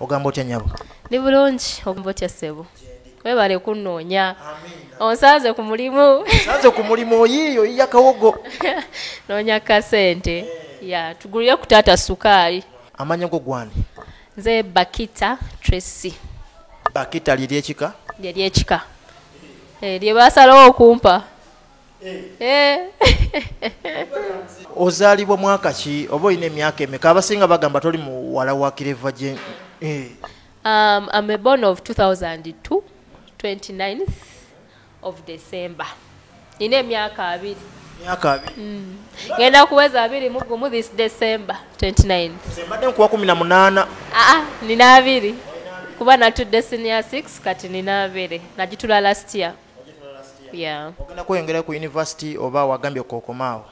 ogamba otya nyabo? Ndi bulungi, ogamba otya ssebo? Webale kunnoonya. Onsanze ku mulimu. Sanze ku mulimu oyiyo yiya kawogo. Noonya kasente. Ya, tugulire ku taata sukaali. Amanya go gwani? Nze Bakita Tressy. Bakita liri ekika? Liri ekika. Lye baasalawo okumpa. Ozaalibwa mwaka ki oba olina emyaka emeka? Abasinga bagamba toli muwala wa kireva gye. I'm a born of 2002, 29th of December. Nina emyaka 2. Myaka 2. Ngenda kuweza 21 this December 29th. Mbadde nkuwa 18. Nina 2. Kuba natudde senior 6 kati nina 2. Najitula last year. Yeah. Ogenda kweyongera ku university oba wagambye kokomaawo?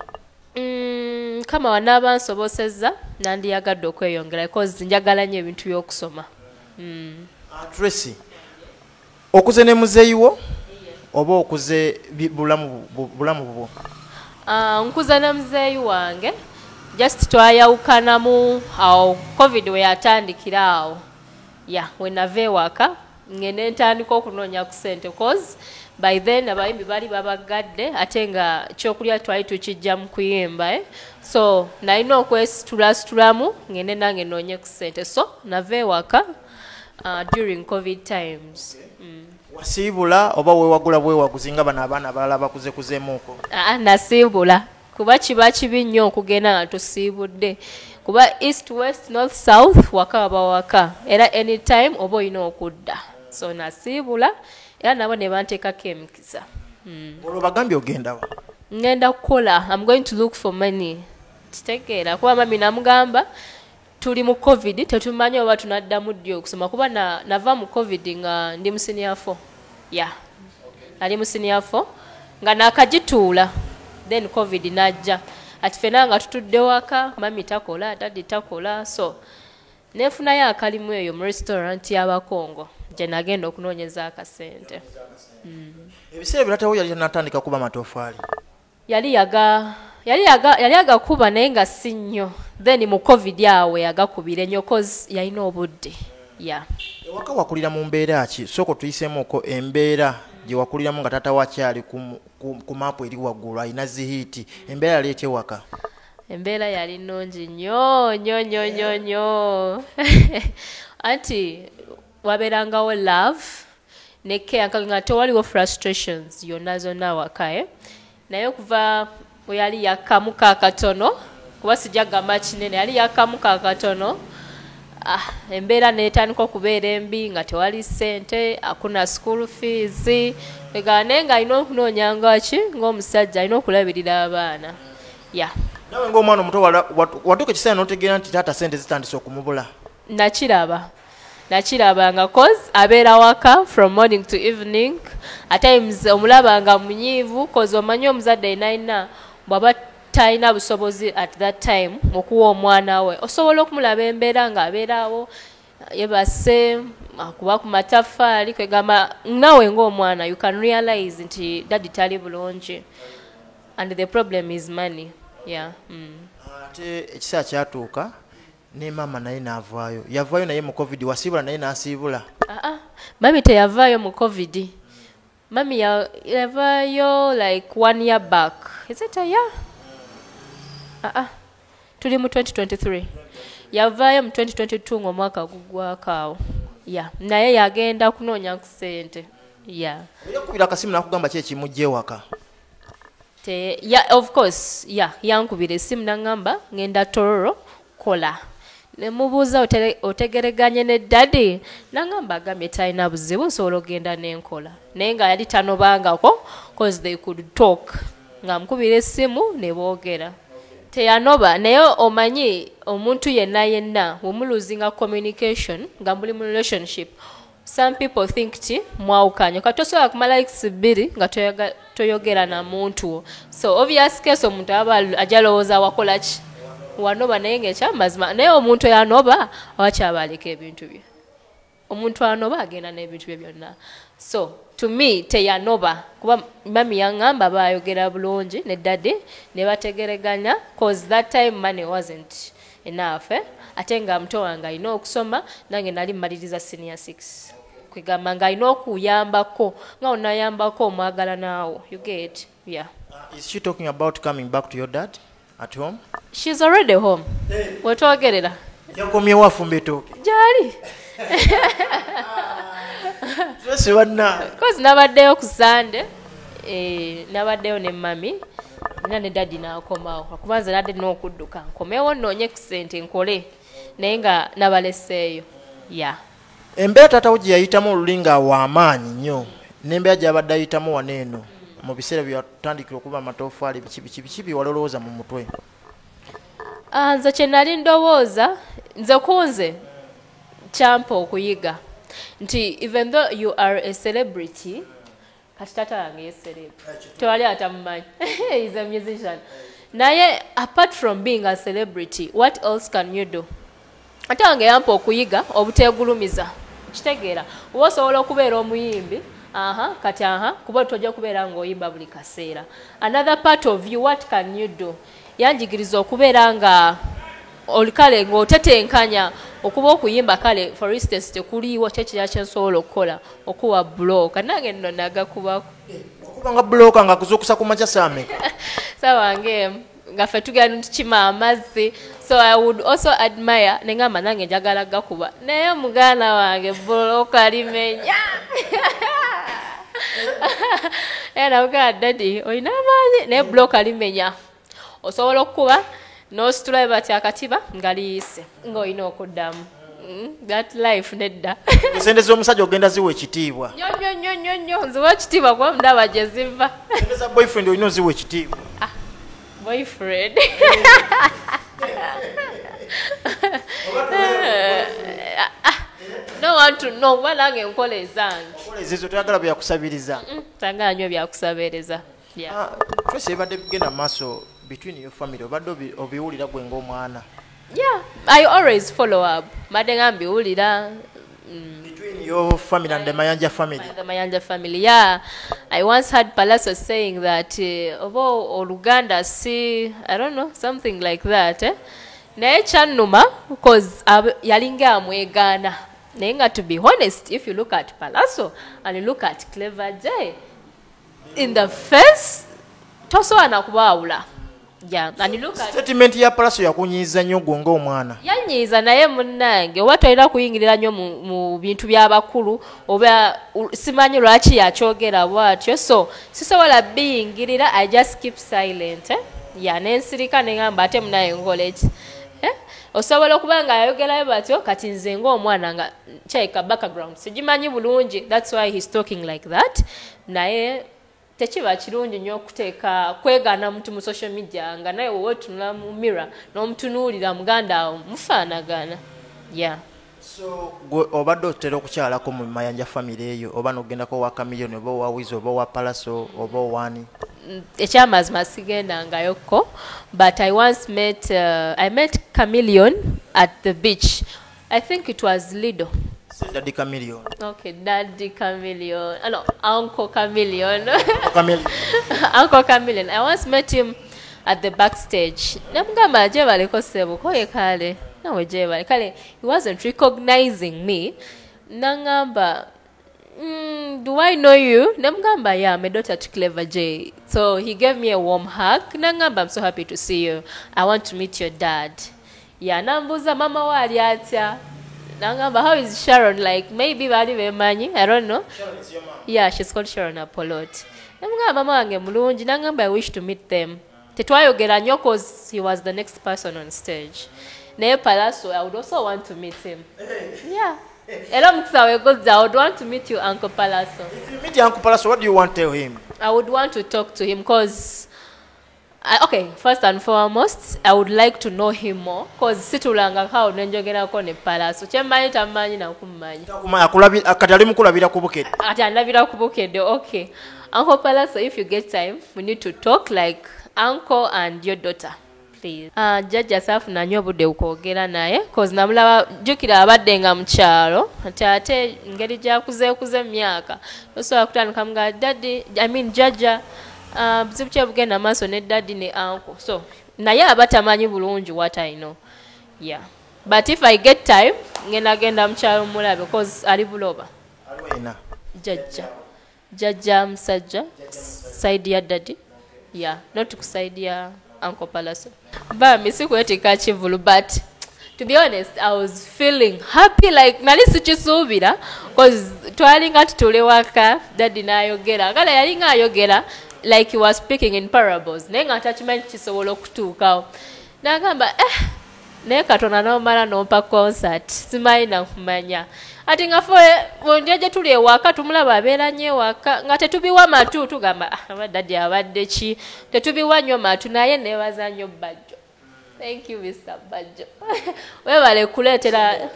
Kama wanaaba nsobosezza nandiyagadde okweyongera because njagala nnyo ebintu by'okusoma. Tressy, okuze ne muzeeyiwo oba okuze bulamu bubwo? Nkuze ne muzeeyi wange just twayawukanamu awo covid we yatandikira awo. We nava ewaka ngende ntandika okunoonya ku ssente cause by then abayimbi bali babagadde ate nga kyokulya twali tukijja mu kuyimba so nalina okwesitulasitulamu ngende nange noonye ku ssente so nava ewaka during covid times. Wasiibula oba weewagula bwewaguzi nga bano abaana abalala bakuzekuzeemuuko? Nasiibula kuba kiba kibi nnyo okugenda nga tusiibudde kuba east west north south waka abawaka era anytime oba olina okudda so nasiibula era nabo ne banteekako emikisa. Olwo bagambye ogenda wa? Ngenda kukola. I'm going to look for money. Kitegeera kuba mami namugamba tuli mu covid tetumanyi oba tunaddamu ddi okusoma kuba nava mu covid nga ndi mu senior 4. Ali mu senior 4 nga nakagituula then covid najja ati fena nga tutudde waka mami takola dadi takola so nefunayo akalimu eyo mu restaurant y'Abakongo gye nagenda okunoonyeza akasente. Ebiseera biratawo yali natandika kuba matofaali? Yali agakuba naye nga si nnyo then mu covid awo yagakubira ennyo cause yalina obudde. Ewaka wakulira mu mbeera ki? Soko tuyiseemuuko embeera gye wakuliramu nga taata wakyali ku maapu eri waggulu alina zihiiti. Embeera yali etya ewaka? Embeera yali nnungi nnyo anti wabeerangawo love ne care nga tewaliwo frustrations yonna zonna waka naye okuva we yali yakkamu kaakatono kuba sijja gamba kinene yali yakkamu kaakatono embeera neetandika okubeera embi nga tewali ssente akuna school fees ega naye nga alina okunoonya ngaki ng'omusajja alina okulabirira abaana. Nawe ng'omwana omuto watuuka ekiseera n'otegeera nti taata ssente zitandise okumubula? Nakirabanga cause abeera waka from morning to evening at times omulabanga munyiivu cause omanyi omuzadde alina bw'aba talina busobozi at that time okuwa omwana we osobola okumulaba embeera ng'abeeraawo yebase akuba ku mataffaali kwegamba nawe ng'omwana you can realize nti daddy tali bulungi and the problem is money. Ate ekiseera kyatuuka ne mama naye n'avaayo. Yavaayo naye mu covid wasiibula naye n'asiibula? Mami teyavaayo mu covid. Mami yavaayo like 1 year back. Is it a year? Tuli mu 2023. Yavaayo mu 2022 ng'omwaka gugwako awo. Naye yagenda kunoonya ku ssente. Yakubira akasimu n'akugamba ki ekimujja ewaka? Of course, yankubira essimu n'angamba ngenda Tororo kola. Nemubuuza otegereganye ne daddy n'angamba agambye talina buzibu nsobola ogenda n'enkola naye nga yali tanobangako cause they could talk nga mukubira essimu ne boogera teyanoba naye omanyi omuntu yenna wemuluzinga communication nga muli mu relationship some people think ti mwawukanye kati osobola kumala weeks 2 nga toyogera na muntu so obvious case omuntu aba ajalowooza wakola ki wanoba naye ng'ekyamazima naye omuntu yanoba awakyabaleka ebintu bye omuntu anoba agenda n'ebintu bye byonna so to me teyanoba kuba mami yaŋŋamba baayogera bulungi ne daddy ne bategereganya cause that time money wasn't enough ate nga muto wange alina okusoma nange nali mmaliriza senior 6 kwegamba nga alina okuyambako nga onayambako omwagala naawo you get yeah. Is she talking about coming back to your dad at home? She's already home. Wetwogerera yakomyewo afumba ettooke gyali Tressy wanna kozi nabaddeyo ku Sande nabaddeyo ne mami ne daddy n'akomawo akubanza nadde n'okudduka nkomewo nnoonye ku ssente nkole naye nga nabaleseeyo ya embeera taatawo gye yayitamu oluli nga w'amaanyi nnyo n'embeera gy'abadde ayitamu wano eno mu biseera bye watandikira okuba amatoffaali biki byewalolooza mu mutwe? Nze kye nali ndowooza nze kunze kyampa okuyiga nti even though you are a celebrity kati taata wange ye celeb tewali atamumanyi is a musician naye apart from being a celebrity what else can you do? Ate wange yampa okuyiga obuteegulumiza kitegeera oba osobola okubeera omuyimbi kati kuba tojja kubeera ng'oyimba buli kaseera. Another part of you, what can you do? Yanjigiriza okubeera nga olikale ng'otetenkanya okuba okuyimba kale for instance tekuliiwo kyekirala kyensobola okukola okuwa blooka nange nno nagakubako okuba nga blooka nga kuzuukusa ku makya saameka sawange nga ffe tugenda tukima amazzi so I would also admire nengamba nange njagala gakuba naye muganda wange blooka limenya era uga daddy oyina amaanyi naye blooka limenya osobola okukuba n'ositula bati akatiba nga liyise ng'olina okuddamu that life nedda esente z'omusajja ogenda ziwa ekitiibwa nnyo nziwa ekitiibwa kuba mundaba gye ziva esente za boyfriend olina oziwa ekitiibwa boyfriend no want to know kuba nange nkola ezange ezizo toyagala byakusabiriza tayagala nnyo byakusabeereza Tressy ebadde bigenda mu maaso between your family obadde obiwulira gwe ng'omwana? Yeah, I always follow up. Madde nga mbiwulira between your family and the Mayanja family. The Mayanja family, yeah. I once heard Palazzo saying that obo Oluganda si, I don't know, something like that. Naye kyannuma because yalinga amwegaana. Naye nga to be honest, if you look at Palazzo and you look at Clever J, in the face, tosobola kubaawula. Yeah, and you look at statement ya Palazzo yakunyiiza nnyo gwe ng'omwana. Yanyiiza naye munnange oba tolina kuyingirira nnyo mu bintu by'abakulu oba simanyi lwaki yakyogera bw'atyo so sisobola biyingirira I just keep silent nensirika neŋŋamba ate munaye nkola eki osobola okuba nga yayogerayo batyo kati nze ng'omwana nga kyayika background sigimanyi bulungi that's why he's talking like that naye tekiba kirungi nnyo okuteeka kwegaana muntu mu social media nga naye wowe otunula mu mirror n'omutunuulira muganda awo mufaanagana yeah. So obadde otera okukyalako mu Mayanja family eyo oba n'ogendako wa Chameleone oba wa Wiz oba wa Palazzo oba wani? Ekyamazima sigendangayokko but I once met I met Chameleone at the beach. I think it was Lido. Daddy Chameleone. Okay, Daddy Chameleone. No, Uncle Chameleone. Uncle Chameleone. I once met him at the backstage. Namugamba jebale ko sebo koye kale. Nawe jebale kale. He wasn't recognizing me. Nangamba, do I know you? Namugamba, yeah, my daughter to Clever J. So he gave me a warm hug. Nangamba, I'm so happy to see you. I want to meet your dad. Yeah, nambuza mama wali atya. Nangamba, how is Sharon? Like, maybe bali bemanyi, I don't know. Sharon is your mom? Yeah, she's called Sharon Apolot. Nangamba, mama wange mulungi. Nangamba, I wish to meet them. Tetwayogera nnyo cause he was the next person on stage. Naye Palazzo, I would also want to meet him. Yeah. Era mukisa wegoza, I would want to meet you, Uncle Palazzo. If you meet your Uncle Palazzo, what do you want to tell him? I would want to talk to him because okay, first and foremost, I would like to know him more because situlanga kao nenjogerako ne Palazzo. Kyemmanyi tamanyi na kummanyi. Kati ali mukulabira ku bukedde. Ati andabira ku bukedde, okay. Uncle Palazzo, if you get time, we need to talk like uncle and your daughter. Please. Jjajja saafuna nnyo obudde okwogera naye cause namulaba jjukira abadde nga mu kyalo ate ngeri gyakuzeekuze emyaka osobola kutandika muga daddy jjajja buzibu ki bugenda maaso ne daddy ne uncle so naye aba tamanyi bulungi what I know yeah. but if I get time ngenda mukyalo mulabe because ali buloba alwena jajja musajja side ya daddy yeah not ku side ya uncle Palaso ba misikwetika kivulu but to be honest I was feeling happy like nali sikisuubira because twalinga tutule waka daddy n'ayogera kale yalinga ayogera like he was speaking in parables naye nga atakimanyi kisobola okutuukawo n'agamba naye Katonda n'omala n'ompa concert simanyi nakumanya ati nga fe bonjeje tuli ewaka tumulaba abeera nnyo ewaka nga tetubiwa matu tugamba daddy abadde ki tetubiwa nnyo matu naye neebaza nnyo Bajjo. Thank you Mr. Bajjo. Webale kuleetera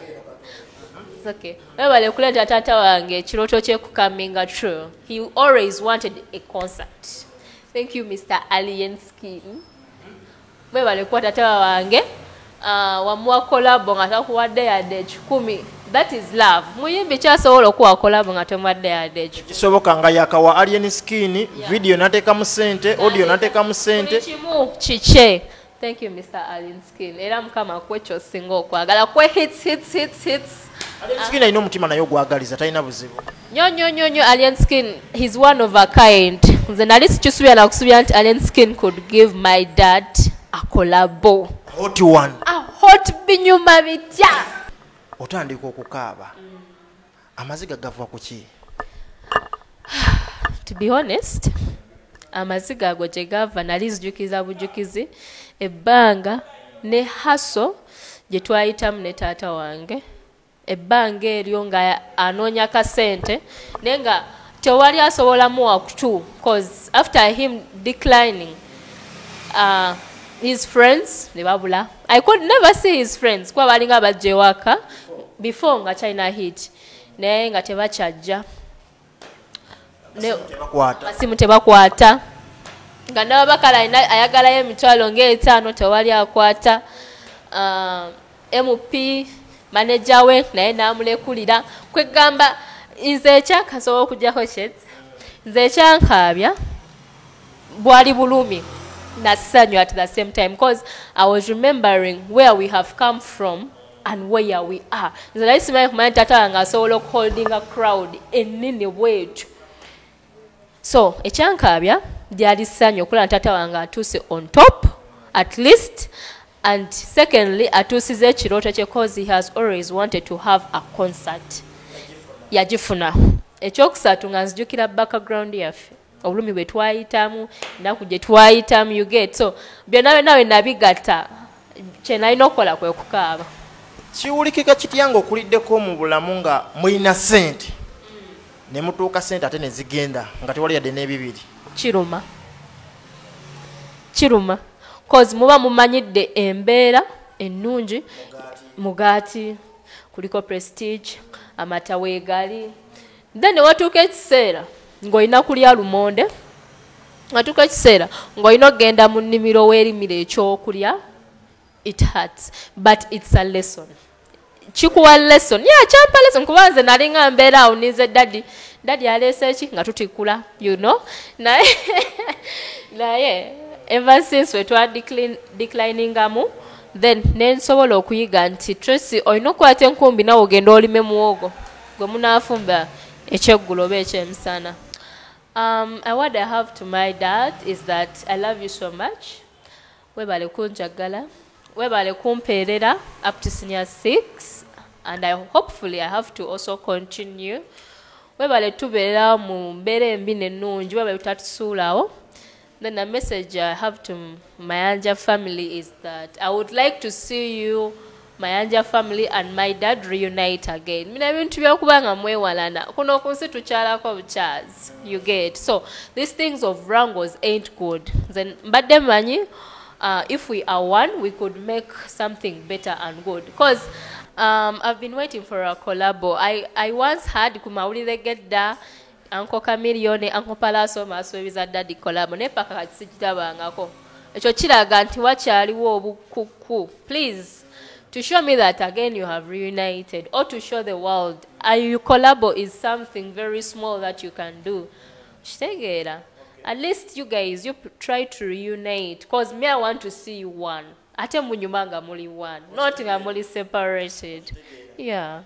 okay. Webale kuleetera taata wange ekirooto kye ku coming true. He always wanted a concert. Thank you Mr. Alien Skin. Webale kuwa taata wange wamuwa kolabo nga takuwadde yadde 10. That is love. Muyimbi kyasobola okuwa kolabo nga temuwadde yadde ekyo. Kisoboka nga yakawa Alien Skin, video nateekamu ssente, audio nateekamu ssente. Kimu kikye. Thank you Mr. Alien Skin. Era mukama kwekyo singa okwagala kwe hits. Alien Skin alina omutima naye ogwagaliza talina buzibu. Nyo Alien Skin, he's one of a kind. Nze nali sikisuubira na kusuubira nti Alien Skin could give my dad a collabo. Hot one. A hot binyuma bitya. Otandika okukaaba. Amaziga gava ku ki? To be honest, amaziga ago gye gava nali zijukiza bujukizi ebbanga ne haso gye twayitamu ne taata wange ebbanga eryo nga anoonya kasente naye nga tewali asobola muwa kutu cause after him declining his friends ne babula. I could never see his friends kuba balinga bajja ewaka before nga China hit naye nga tebakyajja masimu tebakwata nga ndaba bakala ayagalayo emitwalo ng'etaano tewali akwata MP manager we naye n'amulekulira kwegamba nze ekyakasobola okujjako sheds nze ekyankaabya bwali bulumi nassanyu at the same time because I was remembering where we have come from and where we are. Nze nali simanyi kumanya taata wange asobola okuholding a crowd ennene bwetyo. So ekyankaabya lyali ssanyu okulaba taata wange atuuse on top at least, and secondly atuusiza ekirooto kye cause he has always wanted to have a concert. Yagifuna. Ekyokusatu nga nzijukira background yaffe obulumi bwe twayitamu ennaku gye twayitamu you get so byonna nawe nabigatta kye nalina okukola kwe kukaaba. Kiwulikika kitya ng'okuliddeko mu bulamu nga mulina ssente ne mutuuka ssente ate ne zigenda nga tewali yadde n'ebibiri? Kiruma cause muba mumanyidde embeera ennungi mugaati kuliko Prestige amata weegali then watuuka ekiseera ng'olina kulya lumonde watuuka ekiseera ng'olina okgenda mu nnimiro weerimira ekyokulya. It hurts but it's a lesson. Chikuwa lesson kyampa lesson kuba nze nali nga mbeera awo nize daddy aleese ki nga tutikula you know naye ever since we twa decliningamu then nensobola okuyiga nti Tressy olina okukwata enkumbi nawe ogenda olime muwogo gwe munaafumba ekyeggulo oba ekyemisana. What I have to my dad is that I love you so much. Webale kunjagala. Webale kumpeerera up to senior 6 and hopefully I have to also continue. Webale tubeera mu mbeera embi n'ennungi webale tutatusuulawo. Then the message I have to my Anja family is that I would like to see you, my Anja family and my dad reunite again. Mina bintu byokubanga mwewalana kuno kunsi tukyalako bukyazi you get so these things of wrangles ain't good. Then mbadde manyi if we are one, we could make something better and good. Because I've been waiting for a collabo. I once had kumawulire gedda Uncle Chameleone, Uncle Palaso masuubiza daddy collabo. Ne paka kati sikitabangako. Ekyo kiraga nti wakyaliwo obukuku. Please, to show me that again you have reunited, or to show the world your collabo is something very small that you can do. Kitegeera. At least you guys, you try to reunite. Because me, I want to see you one. ate munyuma nga muli one not nga muli separated yeah